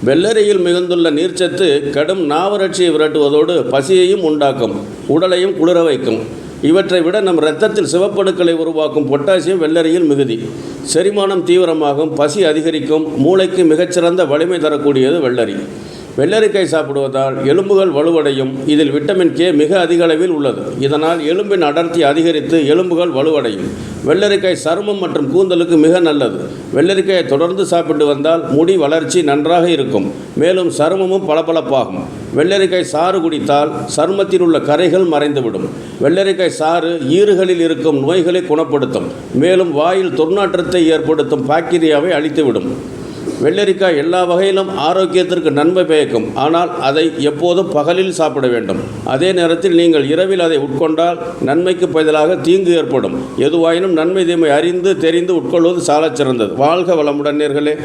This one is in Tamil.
வெள்ளரியில் மிகுந்துள்ள நீர்ச்சத்து கடும் நாவறட்சியை விரட்டுவதோடு பசியையும் உண்டாக்கும், உடலையும் குளிர வைக்கும். இவற்றை விட நம் இரத்தத்தில் சிவப்பணுக்களை உருவாக்கும் பொட்டாசியம் வெள்ளரியில் மிகுதி. செரிமானம் தீவிரமாகும், பசி அதிகரிக்கும், மூளைக்கு மிகச்சிறந்த வலிமை தரக்கூடியது வெள்ளரி. வெள்ளரிக்காய் சாப்பிடுவதால் எலும்புகள் வலுவடையும். இதில் விட்டமின் கே மிக அதிக அளவில் உள்ளது. இதனால் எலும்பின் அடர்த்தி அதிகரித்து எலும்புகள் வலுவடையும். வெள்ளரிக்காய் சருமம் மற்றும் கூந்தலுக்கு மிக நல்லது. வெள்ளரிக்காயை தொடர்ந்து சாப்பிட்டு வந்தால் முடி வளர்ச்சி நன்றாக இருக்கும். மேலும் சருமமும் பளபளப்பாகும். வெள்ளரிக்காய் சாறு குடித்தால் சருமத்தில் உள்ள கரைகள் மறைந்துவிடும். வெள்ளரிக்காய் சாறு ஈறுகளில் இருக்கும் நோய்களை குணப்படுத்தும். மேலும் வாயில் துர்நாற்றத்தை ஏற்படுத்தும் பாக்டீரியாவை அழித்துவிடும். வெள்ளரிக்காய் எல்லா வகையிலும் ஆரோக்கியத்திற்கு நன்மை பயக்கும். ஆனால் அதை எப்போதும் பகலில் சாப்பிட வேண்டும். அதே நேரத்தில் நீங்கள் இரவில் அதை உட்கொண்டால் நன்மைக்கு பதிலாக தீங்கு ஏற்படும். எதுவாயினும் நன்மை தீமை அறிந்து தெரிந்து உட்கொள்வது சாலச் சிறந்தது. வாழ்க வளமுடன் நேயர்களே.